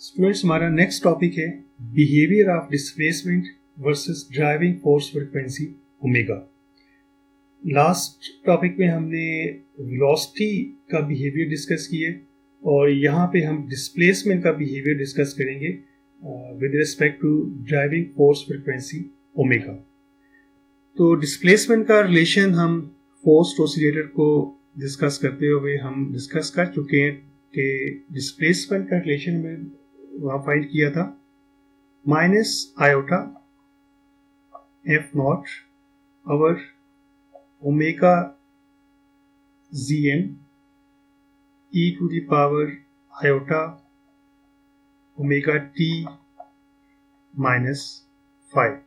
Students, हमारा next topic है behaviour of displacement versus driving force frequency omega. Last topic में हमने velocity का बिहेवियर डिस्कस किए और यहाँ पे हम डिस्प्लेसमेंट का बिहेवियर डिस्कस करेंगे with respect to driving force frequency omega. तो डिस्प्लेसमेंट का रिलेशन हम फोर्स्ड ऑसिलेटर को डिस्कस करते हुए हम डिस्कस कर चुके हैं कि डिस्प्लेसमेंट का रिलेशन में वहाँ फाइंड किया था minus iota F not over omega G N E to the power iota omega T minus 5।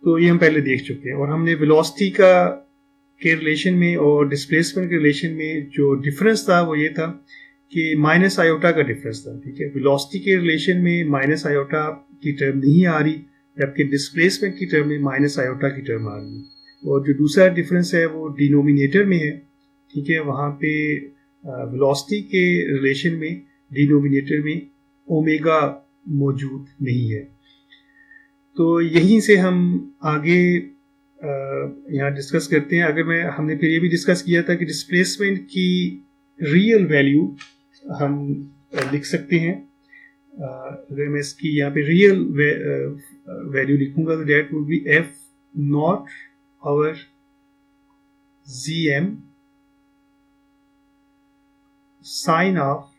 तो ये हम पहले देख चुके हैं और हमने वेलोसिटी के रिलेशन में और डिस्प्लेसमेंट के रिलेशन में जो डिफरेंस था वो ये था कि माइनस आयोटा का डिफरेंस था। ठीक है, वेलोसिटी के रिलेशन में माइनस आयोटा की टर्म नहीं आ रही, जबकि डिस्प्लेसमेंट की टर्म में माइनस आयोटा की टर्म आ रही है। और जो दूसरा डिफरेंस है वो डिनोमिनेटर में है। ठीक है, वहाँ पे वेलोसिटी के रिलेशन में डिनोमिनेटर में ओमेगा मौजूद नहीं है। तो यहीं से हम आगे यहाँ डिस्कस करते हैं। हमने फिर ये भी डिस्कस किया था कि डिस्प्लेसमेंट की रियल वैल्यू हम लिख सकते हैं। अगर मैं इसकी यहाँ पे रियल वैल्यू लिखूंगा तो that would be F not over G M sine of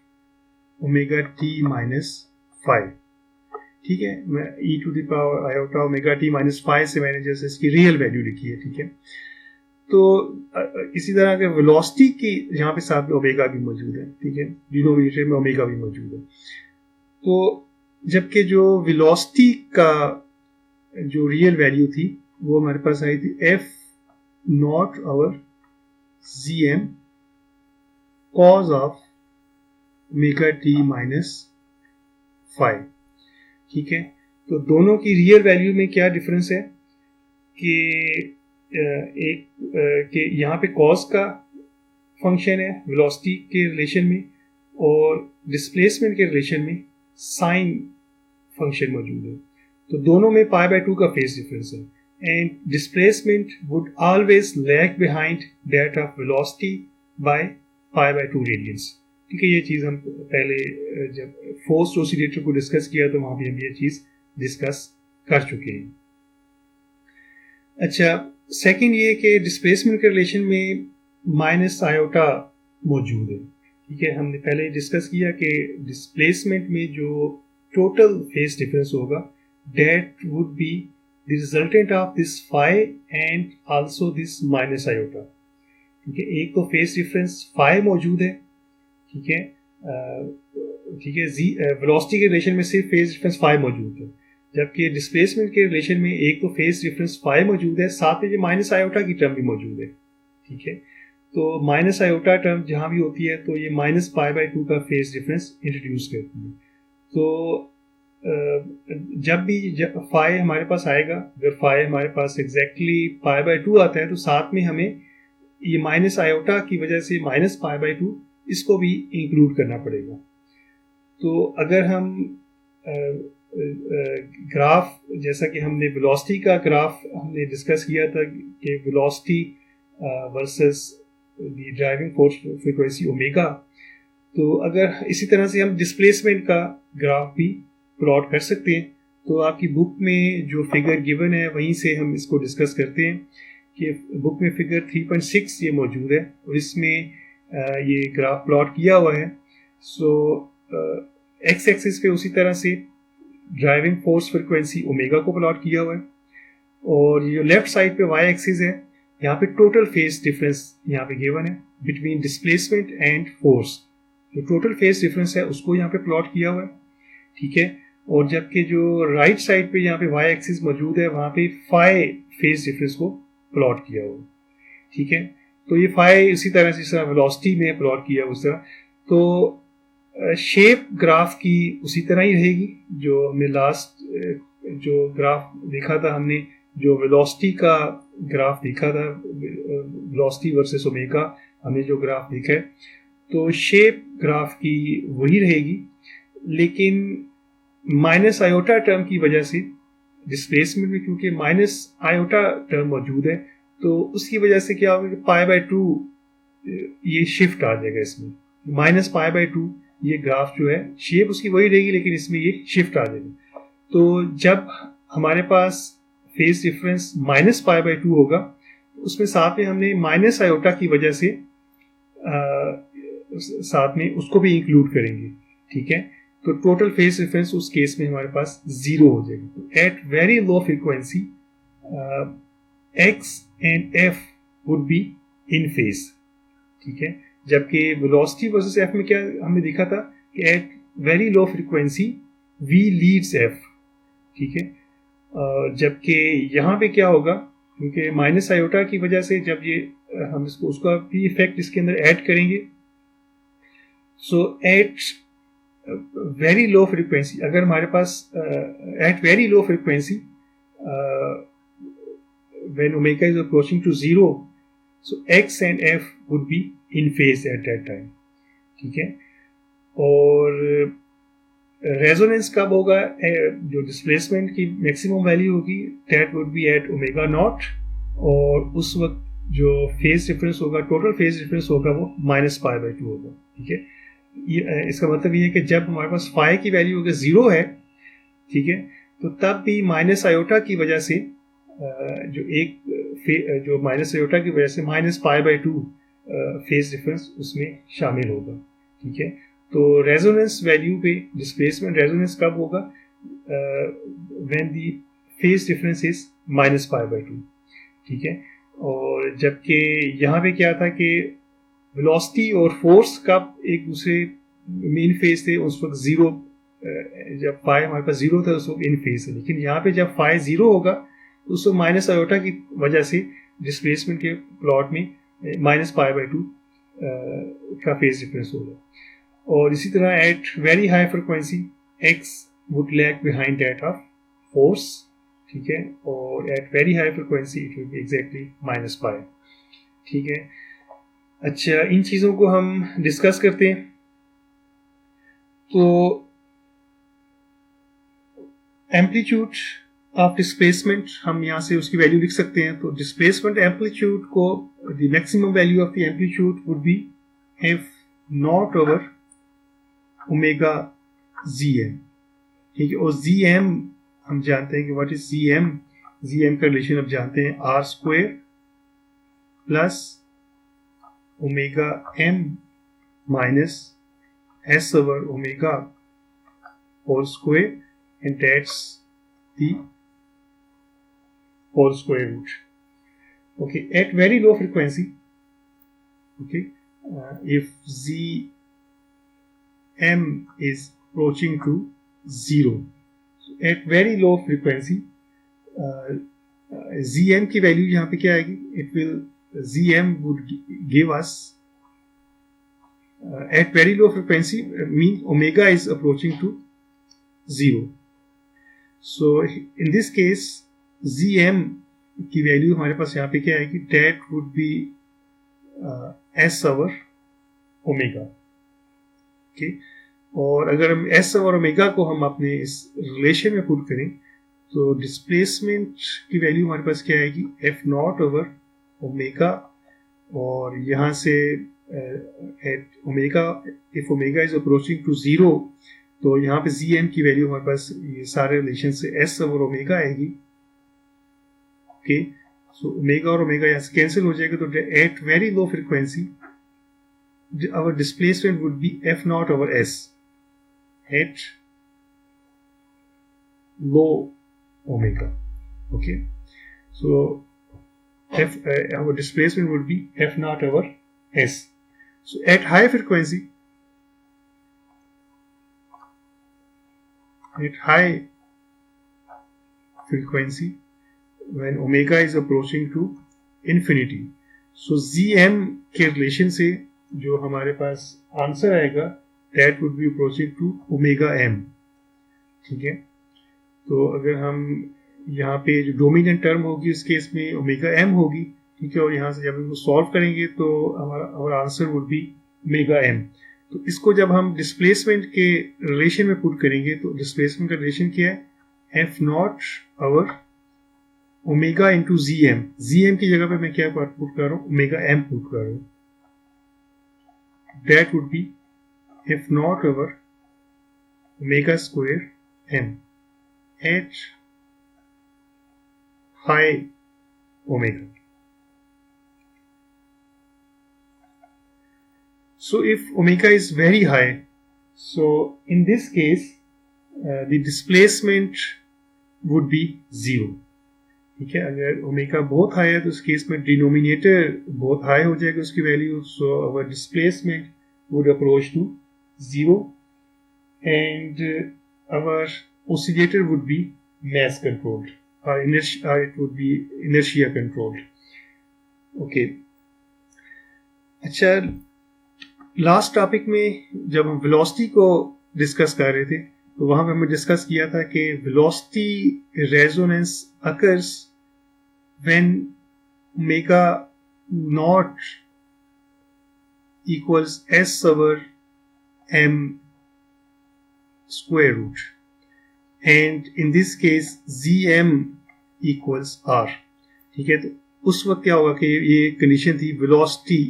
omega T minus 5। ठीक है, मैं e to the power iota omega T minus 5 से मैंने जैसे इसकी रियल वैल्यू लिखी है। ठीक है, तो इसी तरह अगर वेलोसिटी की यहाँ पे साथ में ओमेगा भी मौजूद है। ठीक है, डिनोमिनेटर में ओमेगा भी मौजूद है। तो जबकि जो वेलोसिटी का जो रियल वैल्यू थी वो हमारे पास आई थी F not over G M cos of omega T minus 5। ठीक है, तो दोनों की रियल वैल्यू में क्या डिफरेंस है कि कि यहाँ पे कॉस का फंक्शन है वेलोसिटी के रिलेशन में और डिस्प्लेसमेंट के रिलेशन में साइन फंक्शन मौजूद है। तो दोनों में पाई बाय 2 का फेज डिफरेंस है and displacement would always lag behind that of velocity by pi by 2 radians. ठीक है, ये चीज़ हम पहले जब फोर्स्ड ऑसिलेटर को डिस्कस किया तो वहाँ भी हम ये चीज़ डिस्कस कर चुके हैं। अच्छा, सेकंड ये कि डिस्प्लेसमेंट के रिलेशन में माइनस आयोटा मौजूद है। ठीक है, हमने पहले डिस्कस किया कि डिस्प्लेसमेंट में जो टोटल फेज डिफरेंस होगा that would be the resultant of this phi and also this minus iota. ठीक है, एक तो फेज डिफरेंस फाई मौजूद है। ठीक है, वेलोसिटी के रिलेशन में सिर्फ फेज डिफरेंस 5 मौजूद है, जबकि डिस्प्लेसमेंट के रिलेशन में एक तो फेज डिफरेंस 5 मौजूद है, साथ में ये माइनस आयोटा की टर्म भी मौजूद है। ठीक है, तो माइनस आयोटा टर्म जहाँ भी होती है तो ये माइनस पाई बाय 2 का फेज डिफरेंस इंट्रोड्यूस करती है। तो जब भी फाई हमारे पास आएगा, अगर फाई हमारे पास एग्जैक्टली पाई बाय 2 आता है तो साथ में हमें ये माइनस आयोटा की वजह से माइनस पाई बाय 2 इसको भी इंक्लूड करना पड़ेगा। तो अगर हम ग्राफ, जैसा कि हमने वेलोसिटी का ग्राफ हमने डिस्कस किया था कि velocity versus the driving force frequency omega, तो अगर इसी तरह से हम डिस्प्लेसमेंट का ग्राफ भी प्लॉट कर सकते हैं। तो आपकी बुक में जो फिगर गिवन है वहीं से हम इसको डिस्कस करते हैं कि बुक में फिगर 3.6 ये मौजूद है और इसमें ये ग्राफ प्लॉट किया हुआ है। सो एक्स एक्सिस पे उसी तरह से ड्राइविंग फोर्स फ्रीक्वेंसी ओमेगा को प्लॉट किया हुआ है और ये लेफ्ट साइड पे वाई एक्सिस है, यहाँ पे टोटल फेज डिफरेंस यहाँ पे गिवन है बिटवीन डिस्प्लेसमेंट एंड फोर्स। जो टोटल फेज डिफरेंस है उसको यहाँ पे प्लॉट किया हुआ है। ठीक है, और जबकि जो राइट साइड पे यहाँ पे वाई एक्सिस मौजूद है वहाँ पे फाई फेज डिफरेंस को प्लॉट किया हुआ है। ठीक है, तो ये फाई इसी तरह से, इस तरह वेलोसिटी में प्लॉट किया उस तरह। तो शेप ग्राफ की उसी तरह ही रहेगी जो हमने लास्ट जो ग्राफ देखा था, हमने जो वेलोसिटी का ग्राफ देखा था, वेलोसिटी वर्सेस ओमेगा हमने जो ग्राफ देखा है, तो शेप ग्राफ की वही रहेगी। लेकिन माइनस आयोटा टर्म की वजह से डिस्प्लेसमेंट में, क्योंकि माइनस आयोटा टर्म मौजूद है, तो उसकी वजह से क्या होगा कि π/2 ये शिफ्ट आ जाएगा इसमें, माइनस π/2 ये ग्राफ जो है शेप उसकी वही रहेगी, लेकिन इसमें ये शिफ्ट आ जाएगा। तो जब हमारे पास फेज डिफरेंस माइनस π/2 होगा, उसमें साथ में हमने माइनस आयोटा की वजह से साथ में उसको भी इंक्लूड करेंगे, ठीक है। तो टोटल फेज डिफरेंस उस केस में हमारे पास 0 हो जाएगा। तो at very low frequency x and f would be in phase, ठीक है। जबकि वेलोसिटी वर्सेस f में क्या हमने देखा था कि at very low frequency v leads f, ठीक है। जबकि यहाँ पे क्या होगा, क्योंकि माइनस आयोटा की वजह से जब ये हम इसको उसका भी इफेक्ट इसके अंदर ऐड करेंगे, so at very low frequency, अगर हमारे पास at very low frequency when omega is approaching to 0, so x and f would be in phase at that time, ठीक है। और रेजोनेंस कब होगा, जो डिस्प्लेसमेंट की मैक्सिमम वैल्यू होगी that would be at omega not, और उस वक्त जो फेज डिफरेंस होगा, टोटल फेज डिफरेंस होगा वो माइनस π/2 होगा, ठीक है। इसका मतलब ये है कि जब हमारे पास फाई की वैल्यू अगर 0 है, ठीक है, तो तब भी माइनस आयोटा की वजह से जो माइनस आयोटा की वजह से माइनस π/2 फेज डिफरेंस उसमें शामिल होगा, ठीक है। तो रेजोनेंस वैल्यू पे डिस्प्लेसमेंट रेजोनेंस कब होगा, when the phase difference is minus π/2, ठीक है। और जबकि यहाँ पे क्या था कि वेलोसिटी और फोर्स कब एक दूसरे मेन फेज थे, उस वक्त 0, जब फाई हमारे पास 0 था उस वक्त इन फेज है, लेकिन यहाँ पे जब फाई 0 होगा तो उस वक्त माइनस आयोटा की वजह से डिस्प्लेसमेंट के प्लॉट में माइनस π/2 का फेज डिफरेंस होगा। और इसी तरह at very high frequency x would lag behind that of force, ठीक है, और at very high frequency it will be exactly minus π, ठीक है। अच्छा, इन चीज़ों को हम डिस्कस करते हैं। तो एम्पलीट्यूड ऑफ डिस्प्लेसमेंट हम यहाँ से उसकी वैल्यू लिख सकते हैं। तो डिस्प्लेसमेंट एम्पलीट्यूड को, the maximum value of the amplitude would be F not over omega ZM, ठीक है। और ZM हम जानते हैं कि व्हाट इज ZM का रिलेशन अब जानते हैं, R² plus omega m minus S over omega whole square, and that's the whole square root. Okay, at very low frequency, okay, if ZM is approaching to 0, so at very low frequency ZM की value यहाँ पे क्या आएगी, ZM would give us at very low frequency mean omega is approaching to 0. So in this case ZM की value हमारे पास यहाँ पे क्या आएगी, that would be S over omega, okay। और अगर हम S over ओमेगा को हम अपने इस रिलेशन में पुट करें, तो डिस्प्लेसमेंट की वैल्यू हमारे पास क्या आएगी, F नॉट ओवर ओमेगा, और यहाँ से at omega, if omega is approaching to 0, तो यहाँ पे ZM की वैल्यू हमारे पास ये सारे रिलेशन से S ओवर ओमेगा आएगी, ओके। सो ओमेगा और ओमेगा यहाँ से कैंसिल हो जाएगा, तो at very low frequency our displacement would be F naught over S at low omega, okay. So our displacement would be F naught over S. So at high frequency, when omega is approaching to infinity, so ZM के relation से जो हमारे पास answer आएगा, that would be approaching to omega m, ठीक है। तो अगर हम यहाँ पे जो डोमिनेंट टर्म होगी उस केस में ओमेगा m होगी, ठीक है। और यहाँ से जब इसको सॉल्व करेंगे तो हमारा answer would be omega m। तो इसको जब हम डिस्प्लेसमेंट के रिलेशन में पुट करेंगे तो डिस्प्लेसमेंट का रिलेशन क्या है, F not over omega into G M. G M की जगह पे मैं क्या पुट कर रहा हूँ, ओमेगा एम पुट कर रहा हूँ। That would be F not over omega square M at high omega. So if omega is very high, so in this case the displacement would be 0. ठीक है, अगर ओमेगा बहुत हाई है तो उस केस में डिनोमिनेटर बहुत हाई हो जाएगा उसकी value, so our displacement would approach to 0 and our oscillator would be mass controlled or it would be inertia controlled. Okay. अच्छा, लास्ट टॉपिक में जब हम वेलोसिटी को डिस्कस कर रहे थे तो वहां पे हमने डिस्कस किया था कि velocity resonance occurs when omega not equals S over M square root and in this case G M equals R. ठीक है, तो उस वक्त क्या होगा कि ये कंडीशन थी वेलोसिटी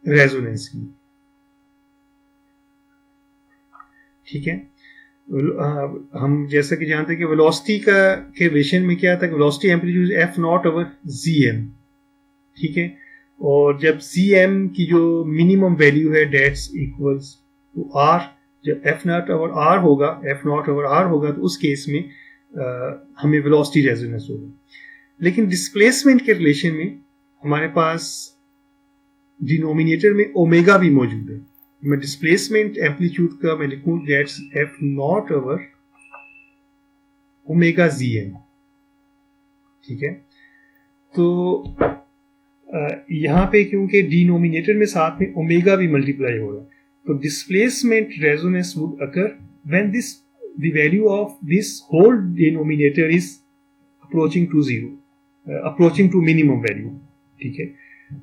रेजोनेंस की। ठीक है, हम जैसा कि जानते हैं कि वेलोसिटी का के रिलेशन में क्या था, velocity amplitude F not over G M. ठीक है, और जब जी एम की जो मिनिमम वैल्यू है डेट्स इक्वल्स टू आर, जब एफ नॉट ओवर आर होगा, एफ नॉट ओवर आर होगा तो उस केस में हमें वेलोसिटी रेजोनेंस होगा। लेकिन डिस्प्लेसमेंट के रिलेशन में हमारे पास डिनोमिनेटर में ओमेगा भी मौजूद है। मैं डिस्प्लेसमेंट एम्पलीट्यूड का मैं लिखूं that's F not over omega G M. ठीक है, तो यहां पे क्योंकि डिनोमिनेटर में साथ में ओमेगा भी मल्टीप्लाई हो रहा है तो displacement resonance would occur when this the value of this whole denominator is approaching to zero, approaching to minimum value. ठीक है,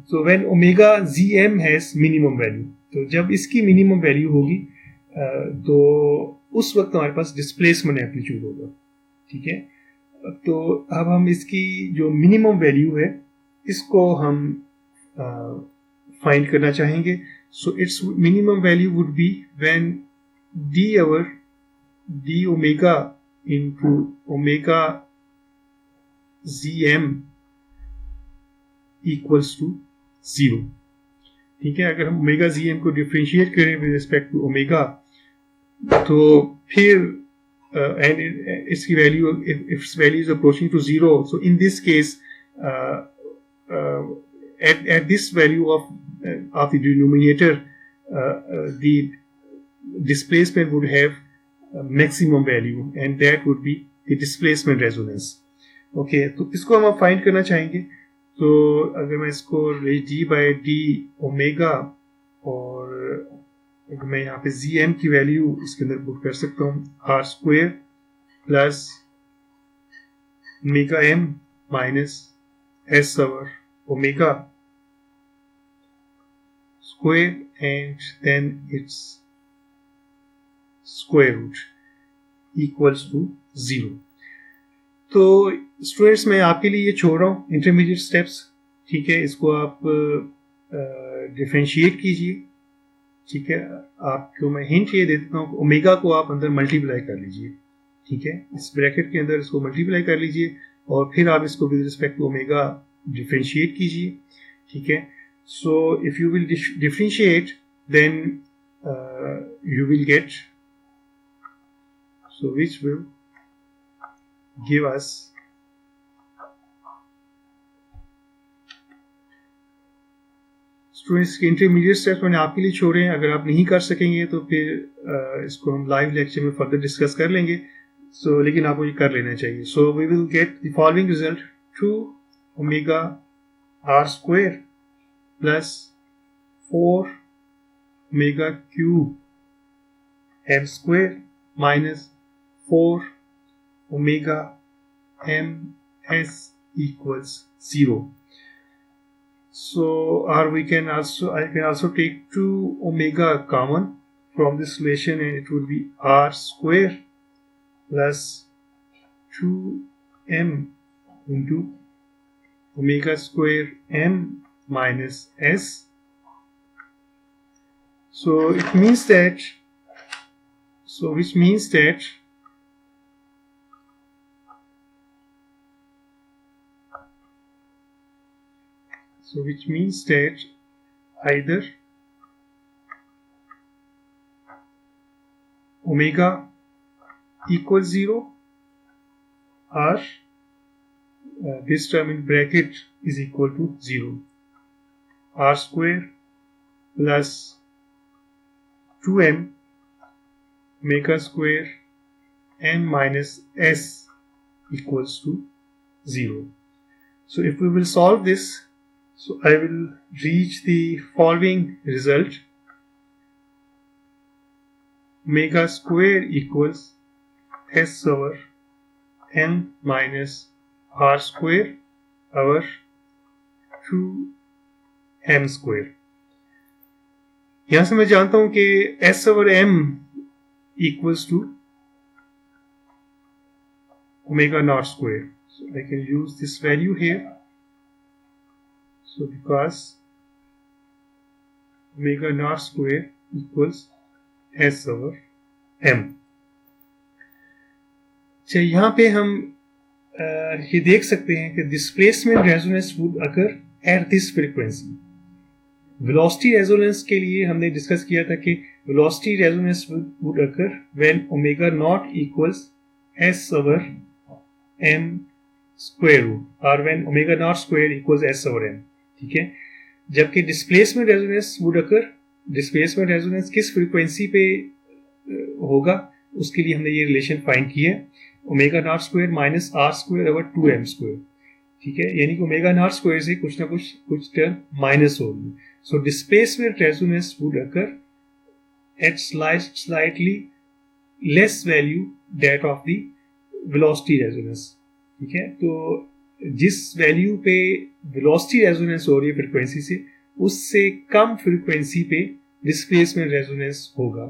so when omega gm has minimum value, तो जब इसकी मिनिमम वैल्यू होगी तो उस वक्त हमारे पास डिस्प्लेसमेंट एम्पलीट्यूड होगा। ठीक है, तो अब हम इसकी जो मिनिमम वैल्यू है इसको हम फाइंड करना चाहेंगे। So it's minimum value would be when D omega into omega gm equals to 0। ठीक है, अगर हम ओमेगा जी एम को डिफरेंशिएट करें विद रिस्पेक्ट टू ओमेगा तो फिर एंड इसकी value if it's value is approaching to 0, so in this case at this value of the denominator the displacement would have maximum value and that would be the displacement resonance. Okay, तो इसको हम find करना चाहेंगे। तो अगर मैं इसको D by D omega और अगर मैं यहाँ पे जी एम की वैल्यू इसके अंदर पुट कर सकता हूँ R square plus omega M minus S over omega square and then it's square root equals to 0। तो स्टूडेंट्स मैं आपके लिए ये छोड़ रहा हूँ इंटरमीडिएट स्टेप्स। ठीक है, इसको आप डिफरेंशिएट कीजिए। ठीक है, आपको मैं हिंट ये दे देता हूँ ओमेगा को आप अंदर मल्टीप्लाई कर लीजिए। ठीक है, इस ब्रैकेट के अंदर इसको मल्टीप्लाई कर लीजिए और फिर आप इसको with respect to omega differentiate कीजिए। ठीक है, so if you will differentiate then you will get so which will give us students के इंटरमीडिएट स्टेप्स मैंने आपके लिए छोड़े हैं। अगर आप नहीं कर सकेंगे तो फिर इसको हम लाइव लेक्चर में फर्दर डिस्कस कर लेंगे। सो लेकिन आपको ये कर लेना चाहिए। So we will get the following result 2 omega R square plus 4 omega cube M square minus 4 omega M S equals 0। So or I can also take 2 omega common from this relation, and it would be r square plus 2m into omega square m minus s. So which means that either omega equals 0 or this term in bracket is equal to 0. R square plus 2m omega square m minus s equals to 0. So if we will solve this, so I will reach the following result. Omega square equals s over n minus r square over 2m square. यहां से मैं जानता हूं कि s over m equals to omega naught square. So I can use this value here. So because omega naught square equals s over m. अच्छा, यहाँ पे हम ये देख सकते हैं कि displacement resonance would occur at this frequency. Velocity resonance के लिए हमने डिस्कस किया था कि velocity resonance would occur when omega not equals s over m square root और when omega not square equals s over m. ठीक है, जबकि displacement resonance would occur, displacement resonance किस फ्रीक्वेंसी पे होगा उसके लिए हमने ये रिलेशन फाइंड किया है, omega not square minus R square over 2m square. ठीक है, यानी कि ओमेगा नॉट स्क्वायर से कुछ ना कुछ टर्म माइनस होगी. So displacement resonance would occur eight slightly less value that of the velocity resonance. ठीक है, तो जिस वैल्यू पे वेलोसिटी रेजोनेंस हो रही है फ्रीक्वेंसी से, उससे कम फ्रीक्वेंसी पे डिस्प्लेसमेंट रेजोनेंस होगा.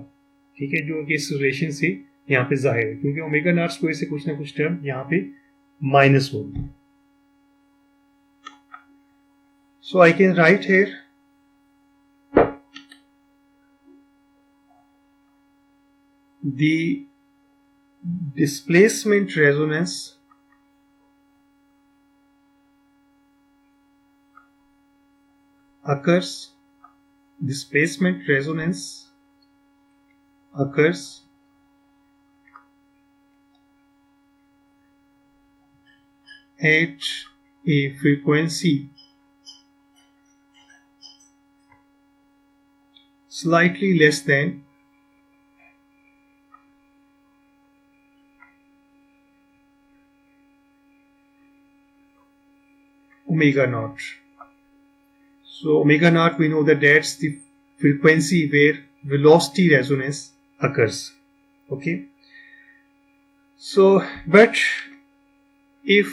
ठीक है, जो कि इस रिलेशन से यहाँ पे जाहिर है, क्योंकि ओमेगा नॉट स्क्वायर से कुछ ना कुछ टर्म यहाँ पे माइनस होगी. So I can write here the displacement resonance occurs at a frequency slightly less than omega naught. So omega naught, we know that that's the frequency where velocity resonance occurs. Okay. So, but if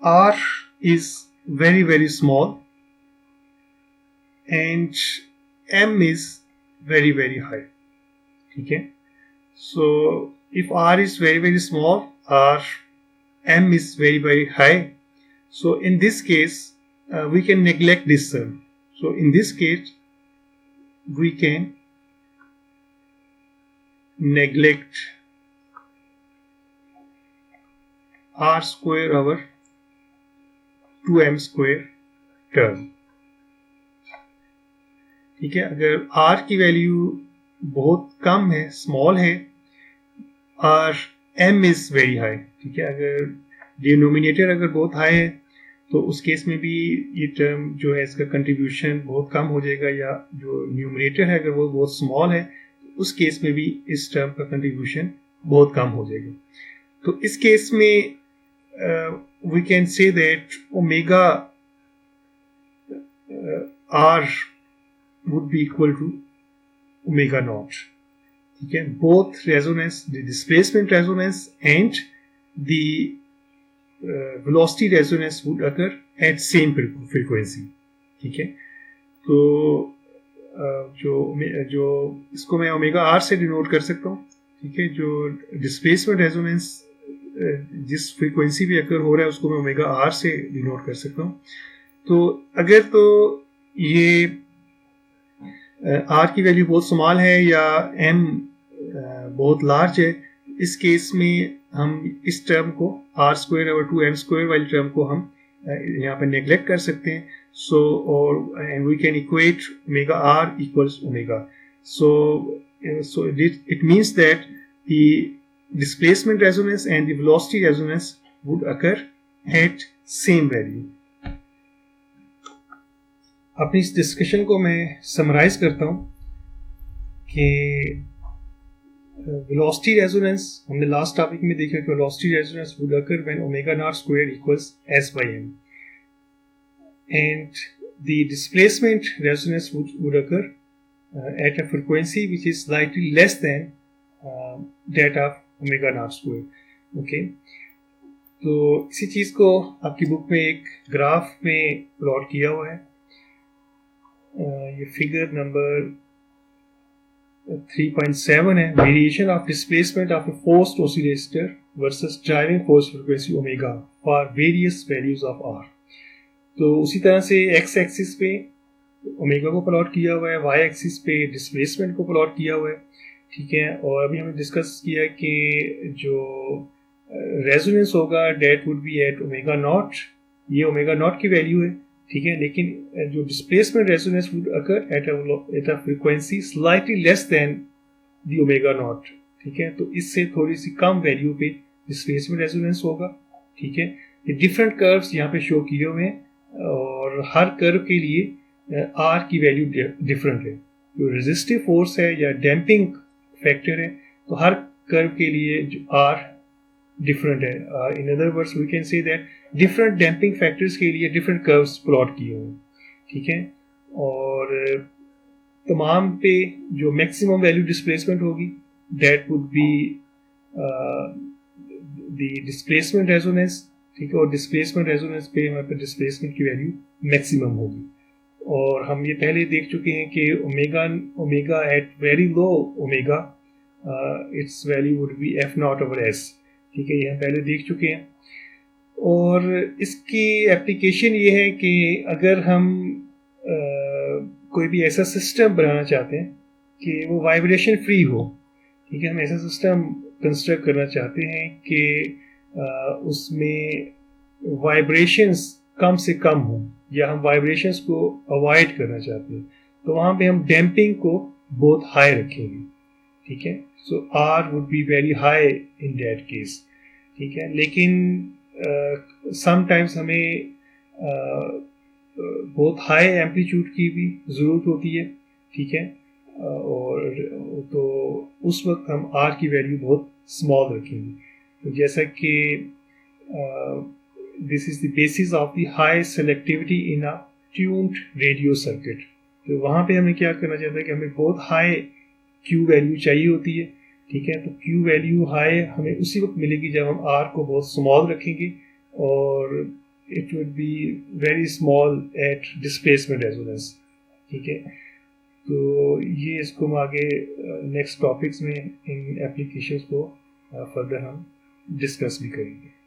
r is very very small and m is very very high. ठीक है. So if r is very very small or m is very very high, so in this case we can neglect this term. So in this case we can neglect r square over 2m square term. ठीक है, अगर r की value बहुत कम है, small है, और m is very high. ठीक है, अगर डिनोमिनेटर अगर बहुत हाई है तो उस केस में भी ये टर्म जो है इसका कंट्रीब्यूशन बहुत कम हो जाएगा, या जो न्यूमरेटर है अगर वो बहुत स्मॉल है तो उस केस में भी इस टर्म का कंट्रीब्यूशन बहुत कम हो जाएगा. तो इस केस में we can say that omega r would be equal to omega naught. ठीक है, both resonance, the displacement resonance and the velocity resonance would occur at same frequency. ठीक है, तो जो इसको मैं ओमेगा आर से डिनोट कर सकता हूँ. ठीक है, जो डिस्प्लेसमेंट रेजोनेंस जिस फ्रीक्वेंसी पे अकर हो रहा है उसको मैं ओमेगा आर से डिनोट कर सकता हूँ. तो अगर तो ये आर की वैल्यू बहुत स्मॉल है या एम बहुत लार्ज है, इस केस में हम इस टर्म को आर स्क्वायर और 2m² वाली टर्म को हम यहाँ पर नेग्लेक्ट कर सकते हैं. सो और and we can equate omega R equals omega. So it means that the displacement resonance and the velocity resonance would occur at same value. अपनी इस डिस्कशन को मैं समराइज करता हूँ कि velocity resonance हमने लास्ट टॉपिक में देखा कि velocity resonance would occur when omega naught square equals s by m, and the displacement resonance would occur at a frequency which is slightly less than that of omega naught square. Okay, तो इसी चीज़ को आपकी book में एक graph में plot किया हुआ है. ये फिगर नंबर 3.7 है. Variation of displacement of a forced oscillator versus driving force frequency omega for various values of R. तो उसी तरह से एक्स एक्सिस पे ओमेगा को प्लॉट किया हुआ है, वाई एक्सिस पे डिस्प्लेसमेंट को प्लॉट किया हुआ है. ठीक है, और अभी हमने डिस्कस किया कि जो रेजोनेंस होगा that would be at omega naught. ये ओमेगा नॉट की वैल्यू है. ठीक है, लेकिन जो displacement resonance would occur at a frequency slightly less than the omega naught. ठीक है, तो इससे थोड़ी सी कम वैल्यू पे डिस्प्लेसमेंट रेजोनेंस होगा. ठीक है, ये डिफरेंट कर्व्स यहाँ पे शो किए हुए हैं और हर कर्व के लिए आर की वैल्यू डिफरेंट है. जो रेजिस्टिव फोर्स है या डैम्पिंग फैक्टर है, तो हर कर्व के लिए जो आर डिफरेंट है. In other words we can say that different damping factors के लिए डिफरेंट कर्व्स प्लॉट किए हुए हैं. ठीक है, और तमाम पे जो मैक्सिमम वैल्यू डिस्प्लेसमेंट होगी that would be the displacement resonance. ठीक है, और डिस्प्लेसमेंट रेजोनेंस पे हमारे पे डिस्प्लेसमेंट की वैल्यू मैक्सिमम होगी. और हम ये पहले देख चुके हैं कि omega eight very low omega it's value would be F not over S. ठीक है, ये हम पहले देख चुके हैं. और इसकी एप्लीकेशन ये है कि अगर हम कोई भी ऐसा सिस्टम बनाना चाहते हैं कि वो वाइब्रेशन फ्री हो. ठीक है, हम ऐसा सिस्टम कंस्ट्रक्ट करना चाहते हैं कि उसमें वाइब्रेशंस कम से कम हो या हम वाइब्रेशंस को अवॉइड करना चाहते हैं, तो वहाँ पे हम डैम्पिंग को बहुत हाई रखेंगे. ठीक है, so R would be very high in that case. ठीक है, लेकिन समटाइम्स हमें बहुत हाई एम्पलीट्यूड की भी ज़रूरत होती है. ठीक है, और तो उस वक्त हम आर की वैल्यू बहुत स्मॉल रखेंगे. तो जैसा कि this is the basis of the high selectivity in a tuned radio circuit. तो वहाँ पे हमें क्या करना चाहते हैं कि हमें बहुत हाई Q वैल्यू चाहिए होती है. ठीक है, तो Q वैल्यू हाई हमें उसी वक्त मिलेगी जब हम R को बहुत स्मॉल रखेंगे और it would be very small at displacement resonance. ठीक है, तो ये इसको हम आगे नेक्स्ट टॉपिक्स में इन एप्लीकेशंस को फर्दर हम डिस्कस भी करेंगे.